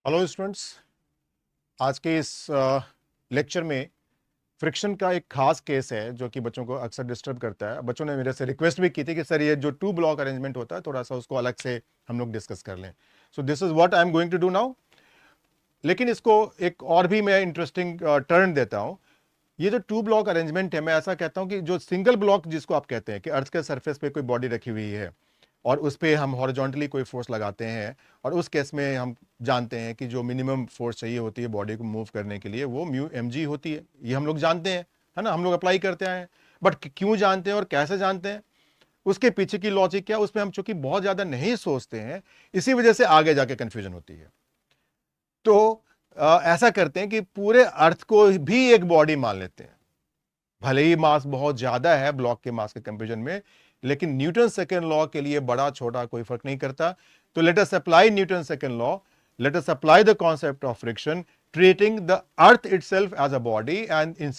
Hello students, आज के इस लेक्चर में फ्रिक्शन का एक खास केस है जो कि बच्चों को अक्सर डिस्टर्ब करता है। बच्चों ने मेरे से रिक्वेस्ट भी की थी कि सर ये जो टू ब्लॉक अरेंजमेंट होता है थोड़ा सा उसको अलग से हम लोग डिस्कस कर लें। So this is what I am going to do now. लेकिन इसको एक और भी मैं इंटरेस्टिंग टर्न देता हूं। ये जो टू ब्लॉक अरेंजमेंट है, मैं ऐसा कहता हूं कि जो सिंगल ब्लॉक जिसको आप कहते हैं कि अर्थ के सरफेस पे कोई बॉडी रखी हुई है और उस पर हम हॉरिजॉन्टली कोई फोर्स लगाते हैं, और उस केस में हम जानते हैं कि जो मिनिमम फोर्स चाहिए होती है बॉडी को मूव करने के लिए वो म्यू एम जी होती है। ये हम लोग जानते हैं, है ना, हम लोग अप्लाई करते हैं। बट क्यों जानते हैं और कैसे जानते हैं, उसके पीछे की लॉजिक क्या, उसमें हम चूंकि बहुत ज्यादा नहीं सोचते हैं, इसी वजह से आगे जाके कंफ्यूजन होती है। तो ऐसा करते हैं कि पूरे अर्थ को भी एक बॉडी मान लेते हैं, भले ही मास बहुत ज्यादा है ब्लॉक के मास के कंपैरिजन में, लेकिन न्यूटन सेकंड लॉ के लिए बड़ा छोटा कोई फर्क नहीं करता। तो let us apply Newton second law, let us apply the concept of friction treating the earth itself as a body. And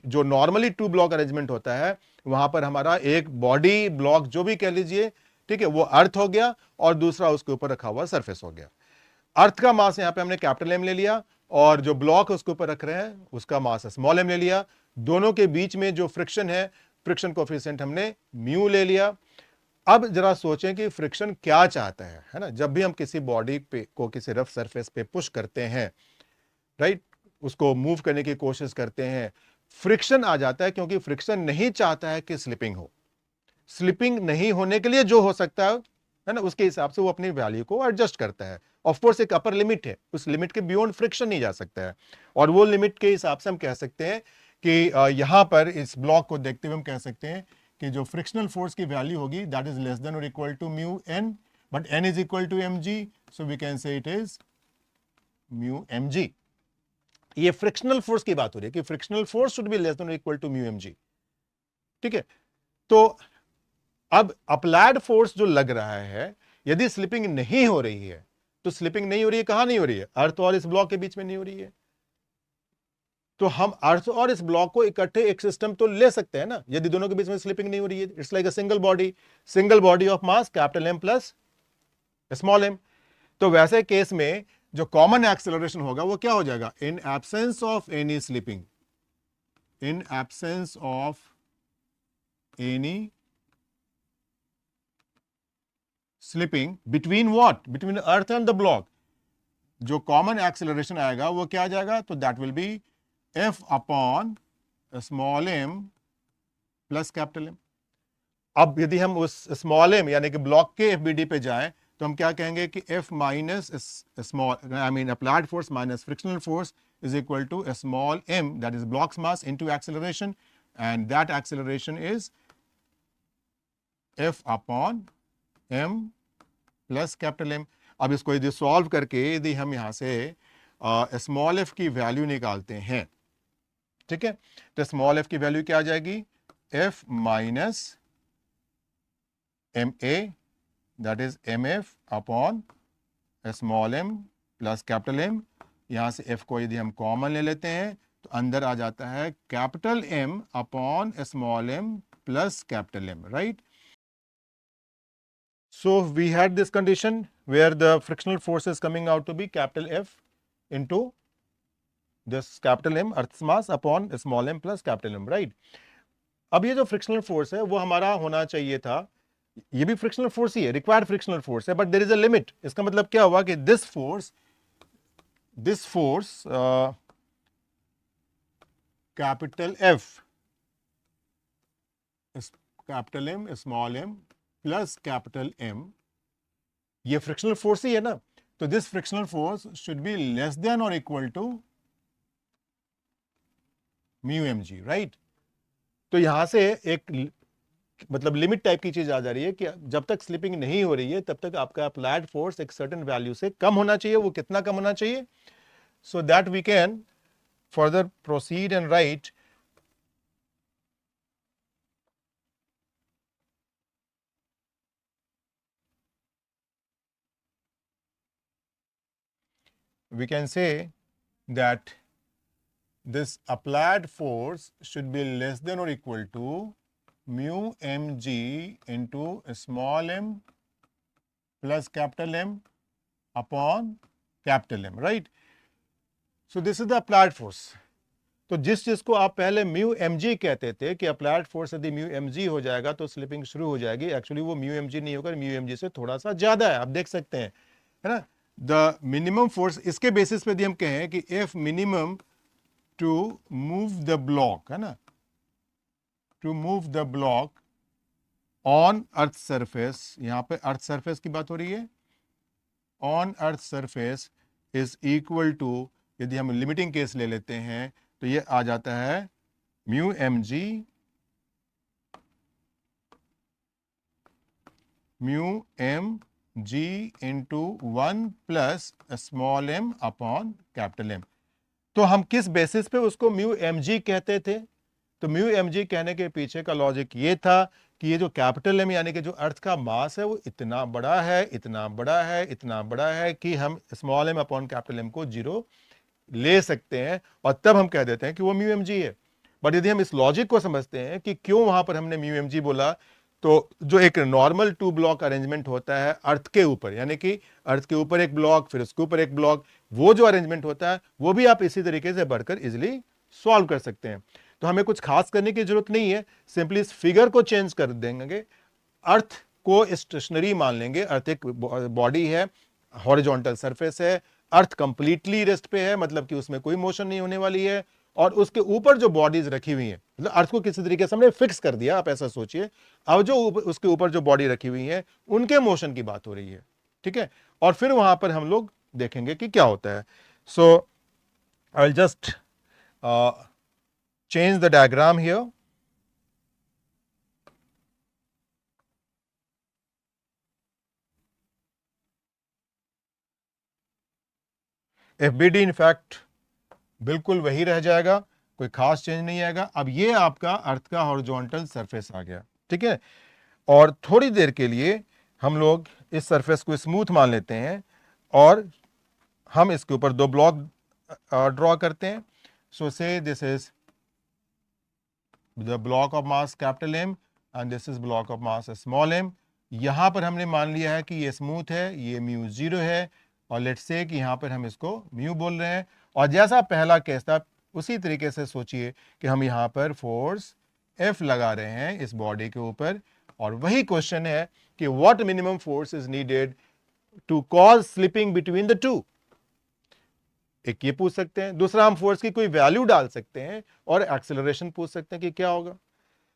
जो नॉर्मली टू ब्लॉक अरेंजमेंट होता है वहां पर हमारा एक बॉडी ब्लॉक जो भी कह लीजिए, ठीक है, वो अर्थ हो गया और दूसरा उसके ऊपर रखा हुआ सरफेस हो गया। अर्थ का मास यहां पे हमने कैपिटल एम ले लिया और जो ब्लॉक उसके ऊपर रख रहे हैं उसका मास स्मॉल एम ले लिया। दोनों के बीच में जो फ्रिक्शन है, फ्रिक्शन कोफिशिएंट हमने म्यू ले लिया। अब जरा सोचें कि फ्रिक्शन क्या चाहता है ना। जब भी हम किसी बॉडी पे को किसी रफ सरफेस पे पुश करते हैं, राइट, उसको मूव करने की कोशिश करते हैं, फ्रिक्शन आ जाता है क्योंकि फ्रिक्शन नहीं चाहता है कि स्लिपिंग हो। स्लिपिंग नहीं होने के लिए जो हो सकता है ना, उसके हिसाब से वो अपनी वैल्यू को एडजस्ट करता है। ऑफ कोर्स एक अपर लिमिट है, उस लिमिट के बियॉन्ड फ्रिक्शन नहीं जा सकता है। और वो लिमिट के हिसाब से हम कह सकते हैं कि यहां पर इस ब्लॉक को देखते हुए हम कह सकते हैं कि जो फ्रिक्शनल फोर्स की वैल्यू होगी दैट इज लेस देन और equal to mu N, but N is equal to M G, so we can say it is mu M G. ये फ्रिक्शनल फोर्स की बात हो रही है कि frictional force should be less than और equal to mu M G. ठीक है, तो अब अप्लाइड फोर्स जो लग रहा है, यदि स्लिपिंग नहीं हो रही है, तो स्लिपिंग नहीं हो रही है, कहां नहीं हो रही है, अर्थ और इस ब्लॉक के बीच में नहीं हो रही है। तो हम अर्थ और इस ब्लॉक को इकट्ठे एक सिस्टम तो ले सकते हैं ना, यदि दोनों के बीच में स्लिपिंग नहीं हो रही है। It's like a single body of mass capital M plus small m. तो वैसे केस में जो कॉमन एक्सेलरेशन होगा वो क्या हो जाएगा, in absence of any slipping, in absence of any slipping between what, between earth and the block, जो कॉमन एक्सेलरेशन आएगा वो क्या आ जाएगा, तो that will be F upon small m plus capital M. अब यदि हम उस स्मॉल एम यानी कि ब्लॉक के एफ बी डी पे जाएं तो हम क्या कहेंगे कि F minus small, I mean applied force minus frictional force is equal to small m, that is blocks mass into acceleration, and that acceleration is F upon m plus capital M. अब इसको यदि solve करके यदि हम यहां से small F की value निकालते हैं, ठीक है, तो स्मॉल एफ की वैल्यू क्या आ जाएगी, F minus m a, that is m F upon small m plus capital M. यहां से एफ को यदि हम कॉमन ले लेते हैं तो अंदर आ जाता है capital M upon small m plus capital M, right. So we had this condition where the frictional force is coming out to be capital F into this capital M earth's mass upon small m plus capital M, right? अब ये जो frictional force है वो हमारा होना चाहिए था, ये भी फ्रिक्शनल फोर्स ही है, रिक्वायर्ड फ्रिक्शनल फोर्स है, but there is a limit. इसका मतलब क्या हुआ कि this force capital F, capital M small m plus capital M, ये फ्रिक्शनल फोर्स ही है ना। तो this frictional force should be less than और equal to mu M G, right. तो यहां से एक मतलब लिमिट टाइप की चीज आ जा रही है कि जब तक स्लिपिंग नहीं हो रही है तब तक आपका अप्लाइड फोर्स एक सर्टेन वैल्यू से कम होना चाहिए। वो कितना कम होना चाहिए, so that we can further proceed and right we can say that this applied force should be less than or equal to mu mg into small m plus capital M upon capital M, right. So this is the applied force. तो जिस चीज को आप पहले mu M G कहते थे कि applied force यदि म्यू एम जी हो जाएगा तो स्लिपिंग शुरू हो जाएगी, एक्चुअली वो म्यू एम जी नहीं होकर म्यू एम जी से थोड़ा सा ज्यादा है, आप देख सकते हैं, है ना। द मिनिमम फोर्स, इसके बेसिस पे यदि हम कहें कि F minimum to move the block, है ना, to move the block on earth surface, यहां पे अर्थ सरफेस की बात हो रही है, on earth surface is equal to, यदि हम लिमिटिंग केस ले लेते हैं तो ये आ जाता है mu M g, mu M g into 1 plus small m upon capital M. तो हम किस बेसिस पे उसको म्यू एम जी कहते थे? तो म्यू एम जी कहने के पीछे का लॉजिक ये था कि ये जो कैपिटल एम यानी कि जो अर्थ का मास है वो इतना बड़ा है, इतना बड़ा है, इतना बड़ा है कि हम small m upon capital M को जीरो ले सकते हैं और तब हम कह देते हैं कि वो म्यू एम जी है। बट यदि हम इस लॉजिक को समझते हैं कि क्यों वहां पर हमने म्यू एम जी बोला, तो जो एक नॉर्मल टू ब्लॉक अरेंजमेंट होता है अर्थ के ऊपर, यानी कि अर्थ के ऊपर एक ब्लॉक फिर उसके ऊपर एक ब्लॉक, वो जो अरेंजमेंट होता है वो भी आप इसी तरीके से बढ़कर इजिली सॉल्व कर सकते हैं। तो हमें कुछ खास करने की जरूरत नहीं है, सिंपली इस फिगर को चेंज कर देंगे, अर्थ को स्टेशनरी मान लेंगे, अर्थ एक बॉडी है, हॉरिजॉन्टल सरफेस है, अर्थ कंप्लीटली रेस्ट पे है, मतलब कि उसमें कोई मोशन नहीं होने वाली है, और उसके ऊपर जो बॉडीज रखी हुई हैं, मतलब अर्थ को किसी तरीके से हमने फिक्स कर दिया, आप ऐसा सोचिए। अब जो उसके ऊपर जो बॉडी रखी हुई है उनके मोशन की बात हो रही है, ठीक है। और फिर वहां पर हम लोग देखेंगे कि क्या होता है। So I will just change the diagram here. FBD in fact बिल्कुल वही रह जाएगा, कोई खास चेंज नहीं आएगा। अब ये आपका अर्थ का हॉरिजॉन्टल सरफेस आ गया, ठीक है। और थोड़ी देर के लिए हम लोग इस सरफेस को स्मूथ मान लेते हैं और हम इसके ऊपर दो ब्लॉक ड्रॉ करते हैं। So say this is the block of mass capital M and this is block of mass small m. यहां पर हमने मान लिया है कि ये स्मूथ है, ये म्यू जीरो है, और लेट्स से कि यहां पर हम इसको म्यू बोल रहे हैं। और जैसा पहला केस था उसी तरीके से सोचिए कि हम यहां पर फोर्स F लगा रहे हैं इस बॉडी के ऊपर, और वही क्वेश्चन है कि what minimum force is needed to cause slipping between the two. एक ये पूछ सकते हैं, दूसरा हम फोर्स की कोई वैल्यू डाल सकते हैं और एक्सेलरेशन पूछ सकते हैं कि क्या होगा।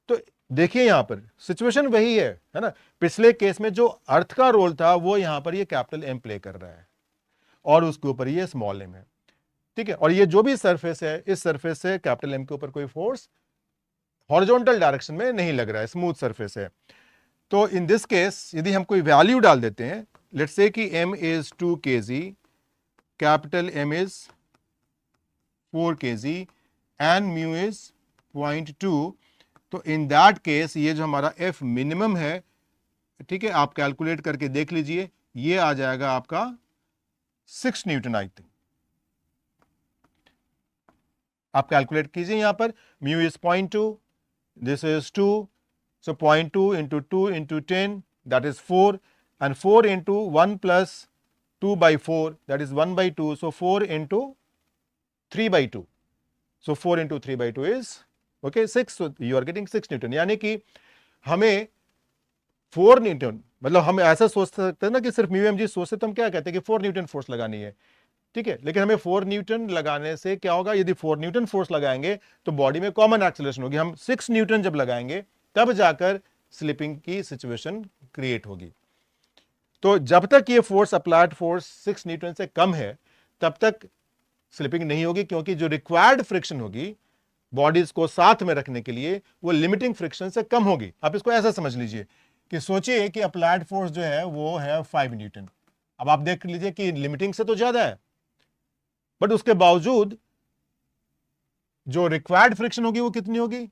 तो देखिए यहां पर सिचुएशन वही है ना। पिछले केस में जो अर्थ का रोल था वो यहां पर ये कैपिटल एम प्ले कर रहा है और उसके ऊपर ये स्मॉल एम है, ठीक है। और ये जो भी सरफेस है, इस सरफेस से कैपिटल एम के ऊपर कोई फोर्स हॉरिजॉन्टल डायरेक्शन में नहीं लग रहा है, स्मूथ सरफेस है। तो इन दिस केस यदि हम कोई वैल्यू डाल देते हैं, लेट्स से कि m is 2 kg, capital M is 4 kg and mu is 0.2, तो इन दैट केस ये जो हमारा F मिनिमम है, ठीक है, आप कैलकुलेट करके देख लीजिए, ये आ जाएगा आपका 6 न्यूटन। आई थिंक आप कैलकुलेट कीजिए, यहां पर mu is 0.2, this is 2, so 0.2 into 2 into 10, that is 4, and 4 into 1 plus 2 by 4, that is 1 by 2, so 4 into 3 by 2, so 4 into 3 by 2 is okay 6, so you are getting 6 Newton। यानी कि हमें 4 Newton, मतलब हम ऐसा सोच सकते हैं ना कि सिर्फ म्यू एम जी सोचते तो हम क्या कहते हैं कि 4 न्यूटन फोर्स लगानी है, ठीक है। लेकिन हमें 4 न्यूटन लगाने से क्या होगा, यदि 4 न्यूटन फोर्स लगाएंगे तो बॉडी में कॉमन एक्सेलरेशन होगी। हम 6 न्यूटन जब लगाएंगे तब जाकर स्लिपिंग की सिचुएशन क्रिएट होगी। तो जब तक ये फोर्स अप्लाइड फोर्स 6 न्यूटन से कम है तब तक स्लिपिंग नहीं होगी, क्योंकि जो रिक्वायर्ड फ्रिक्शन होगी बॉडीज को साथ में रखने के लिए वो लिमिटिंग फ्रिक्शन से कम होगी। आप इसको ऐसा समझ लीजिए कि सोचिए कि अप्लाइड फोर्स जो है वो है 5 न्यूटन। अब आप देख लीजिए कि लिमिटिंग से तो ज्यादा है, बट उसके बावजूद जो रिक्वायर्ड फ्रिक्शन होगी वो कितनी होगी,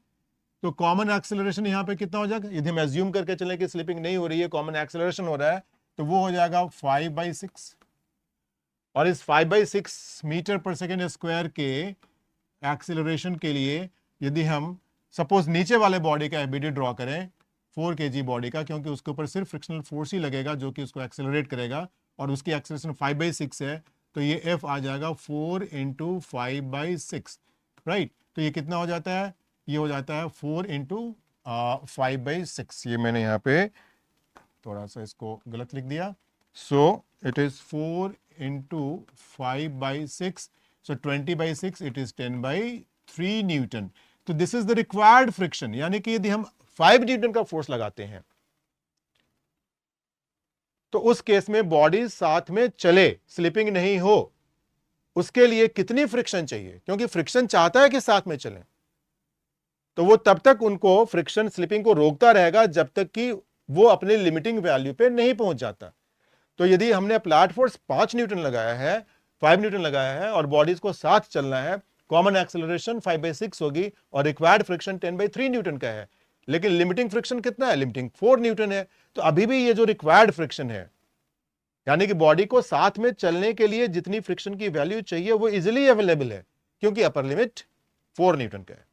तो कॉमन एक्सेलरेशन यहां पे कितना हो जाएगा, यदि हम एज्यूम करके चले कि स्लिपिंग नहीं हो रही है, कॉमन एक्सेलरेशन हो रहा है, तो वो हो जाएगा 5/6। और इस 5/6 मीटर पर सेकेंड स्क्वायर के एक्सेलरेशन के लिए यदि हम सपोज नीचे वाले बॉडी का एफबीडी ड्रॉ करें 4 kg बॉडी का, क्योंकि उसके ऊपर सिर्फ फ्रिक्शनल फोर्स ही लगेगा जो कि उसको एक्सेलरेट करेगा, और उसकी एक्सेलरेशन 5/6 है, तो ये F आ जाएगा 4 इंटू 5/6, राइट। तो ये कितना हो जाता है, ये हो जाता है 4 इंटू 5/6। ये मैंने यहाँ पे थोड़ा सा इसको गलत लिख दिया। So it is 4 into 5/6, so 20/6, it is 10/3 newton. तो this is the required friction, यानी कि यदि हम 5 न्यूटन का फोर्स लगाते हैं तो उस केस में बॉडी साथ में चले, स्लिपिंग नहीं हो, उसके लिए कितनी फ्रिक्शन चाहिए, क्योंकि फ्रिक्शन चाहता है कि साथ में चलें, तो वो तब तक उनको फ्रिक्शन स्लिपिंग को रोकता रहेगा जब तक कि वो अपने लिमिटिंग वैल्यू पे नहीं पहुंच जाता। तो यदि हमने अप्लाइड फोर्स 5 न्यूटन लगाया है, 5 न्यूटन लगाया है और बॉडीज को साथ चलना है, कॉमन एक्सेलरेशन 5/6 होगी और रिक्वायर्ड फ्रिक्शन 10/3 न्यूटन का है, लेकिन लिमिटिंग फ्रिक्शन कितना है, लिमिटिंग 4 न्यूटन है। तो अभी भी ये जो रिक्वायर्ड फ्रिक्शन है, यानी कि बॉडी को साथ में चलने के लिए जितनी फ्रिक्शन की वैल्यू चाहिए वो इजिली अवेलेबल है, क्योंकि अपर लिमिट 4 न्यूटन का है।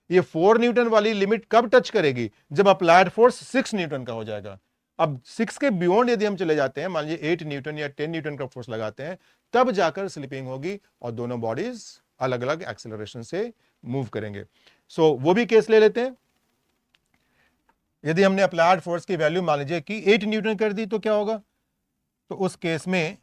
ये 4 न्यूटन वाली लिमिट कब टच करेगी, जब अप्लाइड फोर्स 6 न्यूटन का हो जाएगा। अब 6 के बियॉन्ड यदि हम चले जाते हैं, मान लीजिए 8 न्यूटन या 10 न्यूटन का फोर्स लगाते हैं, तब जाकर स्लिपिंग होगी और दोनों बॉडीज अलग अलग एक्सेलरेशन से मूव करेंगे। सो वो भी केस ले लेते हैं। यदि हमने अप्लाइड फोर्स की वैल्यू मान लीजिए कि 8 न्यूटन कर दी तो क्या होगा, तो उस केस में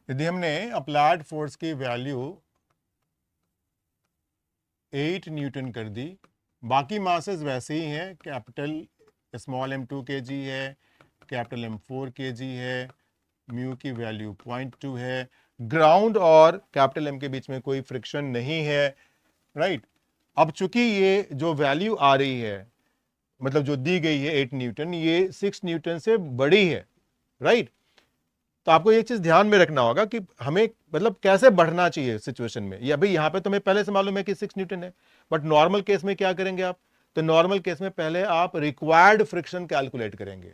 यदि हमने अप्लाइड फोर्स की वैल्यू 8 न्यूटन कर दी, बाकी मासेस वैसे ही हैं, कैपिटल स्मॉल m2 kg है, कैपिटल M4 kg है, म्यू की वैल्यू 0.2 है, ग्राउंड और कैपिटल M के बीच में कोई फ्रिक्शन नहीं है, राइट। अब चूंकि ये जो वैल्यू आ रही है, मतलब जो दी गई है 8 न्यूटन, ये 6 न्यूटन से बड़ी है, राइट। तो आपको ये चीज ध्यान में रखना होगा कि हमें मतलब कैसे बढ़ना चाहिए सिचुएशन में। ये अभी यहां पे तुम्हें पहले से मालूम है कि 6 न्यूटन है, बट नॉर्मल केस में क्या करेंगे आप, तो नॉर्मल केस में पहले आप रिक्वायर्ड फ्रिक्शन कैलकुलेट करेंगे,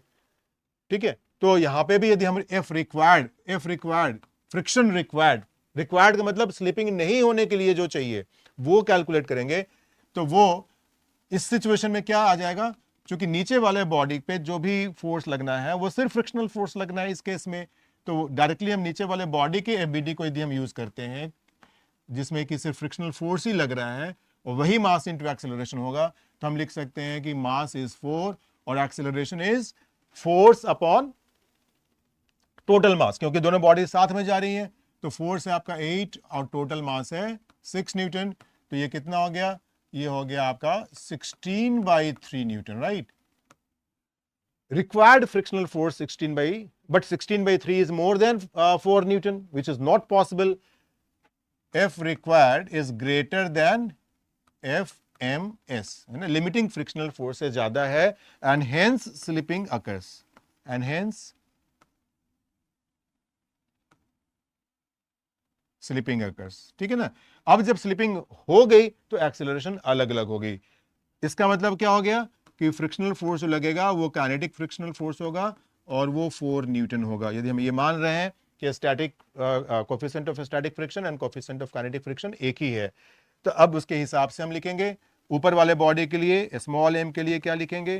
ठीक है। तो यहां पे भी यदि हम एफ रिक्वायर्ड फ्रिक्शन रिक्वायर्ड का मतलब स्लिपिंग नहीं होने के लिए जो चाहिए वो कैलकुलेट करेंगे, तो वो इस सिचुएशन में क्या आ जाएगा, क्योंकि नीचे वाले बॉडी पे जो भी फोर्स लगना है वो सिर्फ फ्रिक्शनल फोर्स लगना है इस केस में, तो डायरेक्टली हम नीचे वाले बॉडी के एफबीडी को यदि हम यूज करते हैं जिसमें कि सिर्फ फ्रिक्शनल फोर्स ही लग रहा है और वही मास इंटू एक्सेलरेशन होगा, तो हम लिख सकते हैं कि मास इज 4 और acceleration is force upon total मास, क्योंकि दोनों बॉडी साथ में जा रही हैं। तो फोर्स है आपका 8 और टोटल मास है 6 न्यूटन, तो ये कितना हो गया, ये हो गया आपका 16/3 Newton, right. required frictional force 16/3 is more than 4 Newton, which is not possible. F required is greater than FMS, है ना, limiting frictional force से ज्यादा है, and hence slipping occurs, and hence slipping occurs, ठीक है ना। अब जब स्लिपिंग हो गई तो एक्सेलरेशन अलग अलग होगी। इसका मतलब क्या हो गया कि फ्रिक्शनल फोर्स जो लगेगा वो काइनेटिक फ्रिक्शनल फोर्स होगा और वो 4 न्यूटन होगा। यदि हम ये मान रहे हैं कि static coefficient of static friction and coefficient of kinetic friction एक ही है, तो अब उसके हिसाब से हम लिखेंगे ऊपर वाले बॉडी के लिए स्मॉल m के लिए क्या लिखेंगे,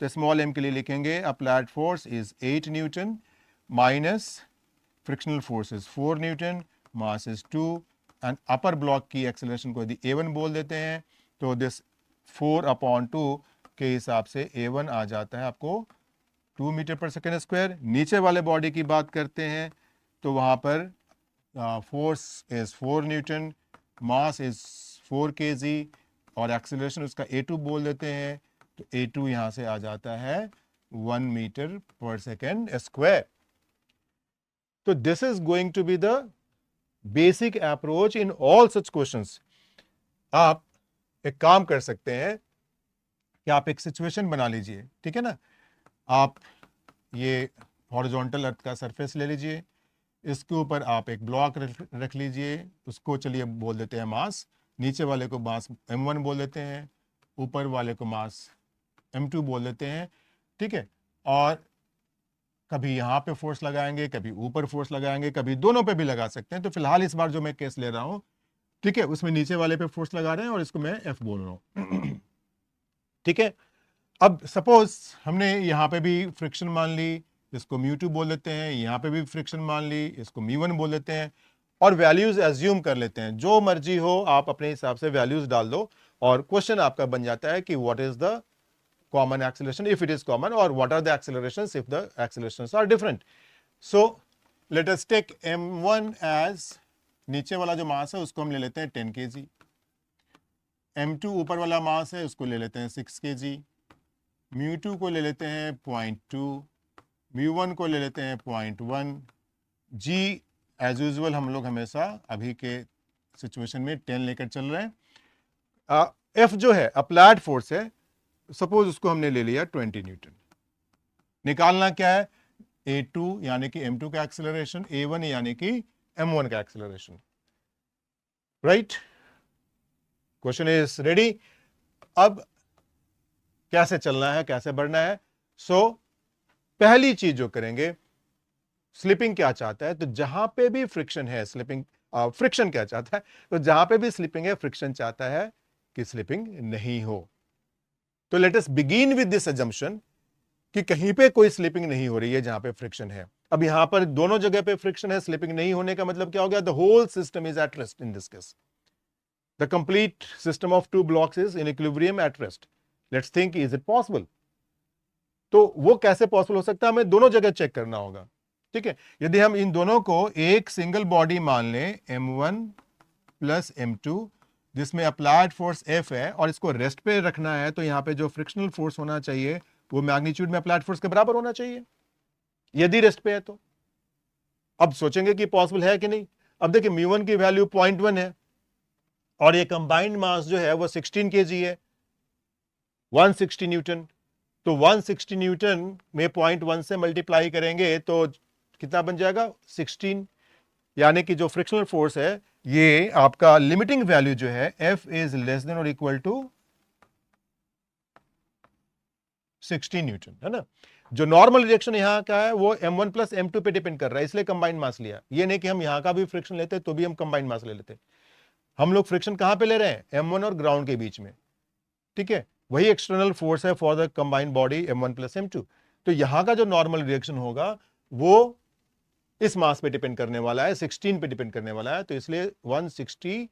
तो स्मॉल m के लिए लिखेंगे applied force is 8 Newton minus frictional force is 4 Newton, mass is 2, and upper block की एक्सेलरेशन को यदि a1 बोल देते हैं तो दिस 4/2 के हिसाब से a1 आ जाता है आपको 2 मीटर पर सेकेंड स्क्वायर। नीचे वाले बॉडी की बात करते हैं तो वहां पर force is 4 Newton, mass is 4 kg और एक्सेलरेशन उसका a2 बोल देते हैं, तो a2 यहां से आ जाता है 1 मीटर पर सेकेंड स्क्वायर। तो this is going to be the basic approach in all such questions. आप एक काम कर सकते हैं कि आप एक सिचुएशन बना लीजिए, ठीक है ना। आप ये हॉरिजॉन्टल अर्थ का सरफेस ले लीजिए, इसके ऊपर आप एक ब्लॉक रख लीजिए, उसको चलिए बोल देते हैं मास, नीचे वाले को मास m1 बोल देते हैं, ऊपर वाले को मास m2 बोल देते हैं, ठीक है। और कभी यहाँ पे फोर्स लगाएंगे, कभी ऊपर फोर्स लगाएंगे, कभी दोनों पे भी लगा सकते हैं। तो फिलहाल इस बार जो मैं केस ले रहा हूं, ठीक है, उसमें नीचे वाले पे फोर्स लगा रहे हैं और इसको मैं एफ बोल रहा हूं। ठीक है, अब सपोज हमने यहाँ पे भी फ्रिक्शन मान ली, इसको म्यू2 बोल देते हैं, यहाँ पे भी फ्रिक्शन मान ली, इसको म्यू1 बोल देते हैं, और वैल्यूज एज्यूम कर लेते हैं। जो मर्जी हो आप अपने हिसाब से वैल्यूज डाल दो और क्वेश्चन आपका बन जाता है कि what is the common acceleration if it is common, और what are the accelerations if the accelerations are different. So let us take m1 as, नीचे वाला जो मास है उसको हम ले लेते हैं 10 kg, m2 ऊपर वाला मास है उसको ले लेते हैं 6 kg, म्यू2 को ले लेते हैं 0.2, म्यू1 को ले लेते हैं 0.1, जी एज यूजुअल हम लोग हमेशा अभी के सिचुएशन में 10 लेकर चल रहे हैं। एफ जो है अप्लाइड फोर्स है, सपोज उसको हमने ले लिया 20 न्यूटन। निकालना क्या है, A2 यानी कि M2 का एक्सेलरेशन, A1 यानी कि M1 का acceleration. Right, question is ready. अब कैसे चलना है, कैसे बढ़ना है? सो पहली चीज जो करेंगे, स्लिपिंग क्या चाहता है, तो जहां पे भी फ्रिक्शन है, स्लिपिंग फ्रिक्शन क्या चाहता है, तो जहां पे भी स्लिपिंग है फ्रिक्शन चाहता है कि स्लिपिंग नहीं हो। तो let us begin with this assumption कि कहीं पे कोई स्लिपिंग नहीं हो रही है जहां पे फ्रिक्शन है। अब यहां पर दोनों जगह पे फ्रिक्शन है, स्लिपिंग नहीं होने का मतलब क्या हो गया, the whole system is at rest in this case, the complete system of two blocks is in equilibrium at rest. Let's think, is it possible? तो वो कैसे पॉसिबल हो सकता है, हमें दोनों जगह चेक करना होगा। ठीक है, यदि हम इन दोनों को एक सिंगल बॉडी मान लें, m1 प्लस m2, जिसमें अप्लाइड फोर्स F है और इसको रेस्ट पे रखना है, तो यहां पे जो फ्रिक्शनल फोर्स होना चाहिए वो मैग्नीट्यूड में अप्लाइड फोर्स के बराबर होना चाहिए यदि रेस्ट पे है तो। अब सोचेंगे कि पॉसिबल है कि नहीं। अब देखिए म्यू1 की वैल्यू 0.1 है और ये कंबाइंड मास जो है वो 16 kg है, 160 न्यूटन। तो 160 न्यूटन में 0.1 से मल्टीप्लाई करेंगे तो कितना बन जाएगा, 16। यानी कि जो फ्रिक्शनल फोर्स है, ये आपका लिमिटिंग वैल्यू जो है F इज लेस देन और इक्वल टू 16 न्यूटन, है ना। जो नॉर्मल रिएक्शन यहां का है वो m1 प्लस m2 पे डिपेंड कर रहा है, इसलिए कंबाइंड मास लिया। ये नहीं कि हम यहां का भी फ्रिक्शन लेते तो भी हम कंबाइंड मास ले लेते। हम लोग फ्रिक्शन कहां पे ले रहे हैं, m1 और ग्राउंड के बीच में। ठीक है, वही एक्सटर्नल फोर्स है for the combined body m1 plus m2। तो यहां का जो नॉर्मल रिएक्शन होगा वो इस मास पे डिपेंड करने वाला है, 16 पे डिपेंड करने वाला है। तो इसलिए 160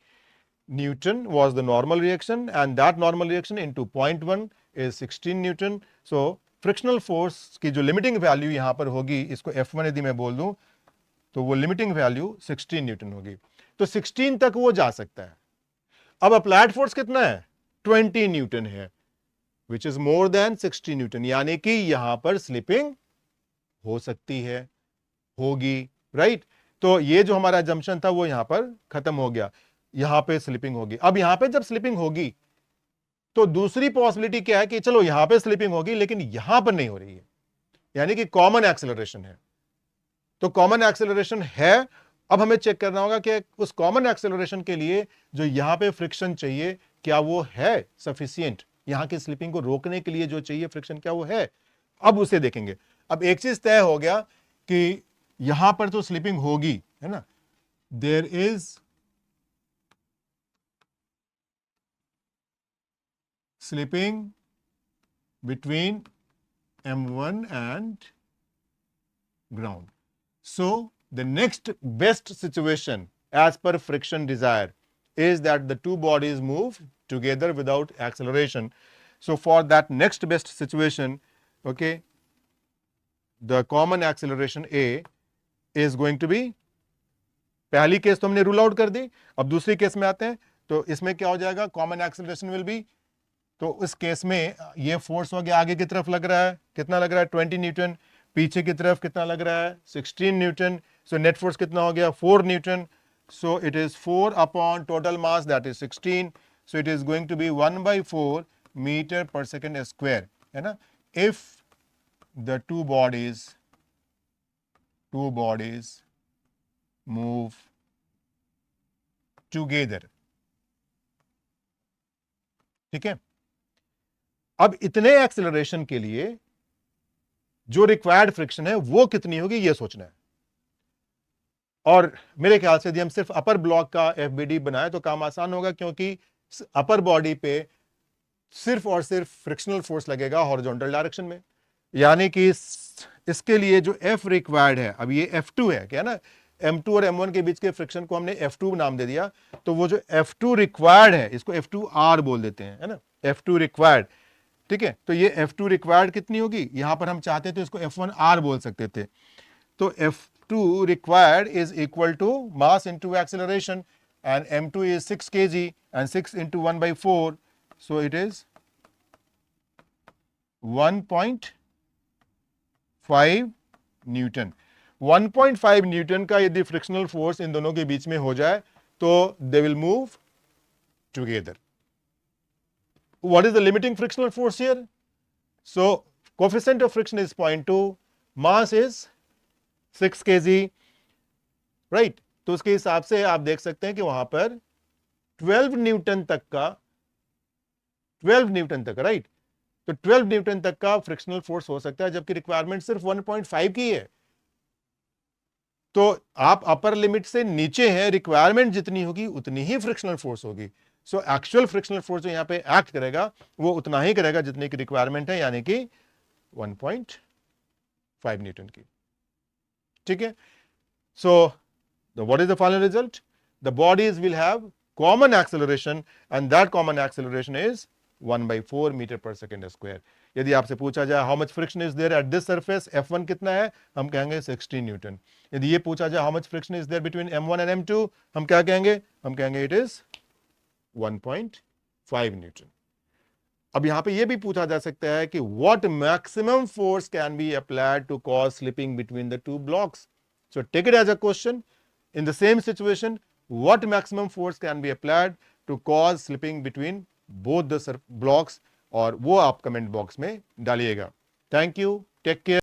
Newton was the normal reaction and that normal reaction into 0.1 is 16 Newton. So frictional force की जो limiting value यहां पर होगी, इसको F1 यदि मैं बोल दूं तो वो limiting value 16 Newton होगी। तो 16 तक वो जा सकता है। अब applied force कितना है, 20 Newton है, which is more than 60 Newton, यानी कि यहां पर स्लिपिंग हो सकती है, होगी। राइट, तो ये जो हमारा assumption था वो यहां पर खत्म हो गया, यहां पे स्लिपिंग होगी। अब यहां पे जब स्लिपिंग होगी तो दूसरी पॉसिबिलिटी क्या है कि चलो यहां पे स्लिपिंग होगी लेकिन यहां पर नहीं हो रही है, यानी कि कॉमन एक्सेलरेशन है। तो कॉमन एक्सेलरेशन है, अब हमें चेक करना होगा कि उस कॉमन एक्सेलरेशन के लिए जो यहां पे फ्रिक्शन चाहिए क्या वो है सफिशिएंट, यहां की स्लिपिंग को रोकने के लिए जो चाहिए फ्रिक्शन क्या वो है। अब उसे देखेंगे। अब एक चीज तय हो गया कि यहां पर तो स्लिपिंग होगी, है ना, there is slipping between m1 and ground. So the next best situation as per friction desire is that the two bodies move together without acceleration. So for that next best situation, okay, the common acceleration A is going to be, पहली case तो हमने rule out कर दी। अब दूसरी case में आते हैं, तो इसमें क्या हो जाएगा, कॉमन एक्सेलरेशन विल बी, तो उस केस में ये फोर्स हो गया आगे की तरफ लग रहा है, कितना लग रहा है 20 न्यूटन, पीछे की तरफ कितना लग रहा है 16 न्यूटन। सो नेट फोर्स कितना हो गया 4 newton. So it is 4 upon total mass that is 16। So it is going to be 1/4 metre पर सेकेंड स्क्वायर, है ना, if the two bodies move together. ठीक है, अब इतने एक्सेलरेशन के लिए जो रिक्वायर्ड फ्रिक्शन है वो कितनी होगी ये सोचना है। और मेरे ख्याल से यदि हम सिर्फ अपर ब्लॉक का एफबीडी बनाए तो काम आसान होगा, क्योंकि अपर बॉडी पे सिर्फ और सिर्फ फ्रिक्शनल फोर्स लगेगा हॉरिजॉन्टल डायरेक्शन में, यानी कि इसके लिए जो एफ रिक्वायर्ड है, अब ये F2 है क्या ना, M2 और M1 के बीच के फ्रिक्शन को हमने F2 नाम दे दिया, तो वो जो F2 रिक्वायर्ड है इसको F2R बोल देते हैं, है ना, F2 रिक्वायर्ड। ठीक है, तो ये F2 रिक्वायर्ड कितनी होगी, यहां पर हम चाहते थे इसको F1R बोल सकते थे। तो F2 required is equal to mass into acceleration, and M2 is 6 kg and 6 into 1 by 4, so it is 1.5 Newton. 1.5 Newton का यदि फ्रिक्शनल फोर्स इन दोनों के बीच में हो जाए तो they will move together. What is the limiting frictional force here? So coefficient of friction is 0.2, mass is 6 kg, right. तो उसके हिसाब से आप देख सकते हैं कि वहां पर 12 न्यूटन तक का, 12 न्यूटन तक, राइट, तो 12 न्यूटन तक का फ्रिक्शनल फोर्स हो सकता है, जबकि रिक्वायरमेंट सिर्फ 1.5 की है। तो आप अपर लिमिट से नीचे हैं, रिक्वायरमेंट जितनी होगी उतनी ही फ्रिक्शनल फोर्स होगी। सो एक्चुअल फ्रिक्शनल फोर्स जो यहां पे एक्ट करेगा वो उतना ही करेगा जितनी की रिक्वायरमेंट है, यानी कि 1.5 न्यूटन की। ठीक है, सो what is the final result? The bodies will have common acceleration, and that common acceleration is 1/4 meter per second square. यदि आपसे पूछा जाए how much friction is there at this surface, F1 कितना है, हम कहेंगे 16 न्यूटन। यदि ये पूछा जाए how much friction is there between M1 and M2, हम क्या कहेंगे, हम कहेंगे it is 1.5 न्यूटन। अब यहां पे ये भी पूछा जा सकता है कि what maximum force can be applied to cause slipping between the two blocks? So take it as a question. In the same situation, what maximum force can be applied to cause slipping between both the blocks? और वो आप comment box में डालिएगा। Thank you, take care.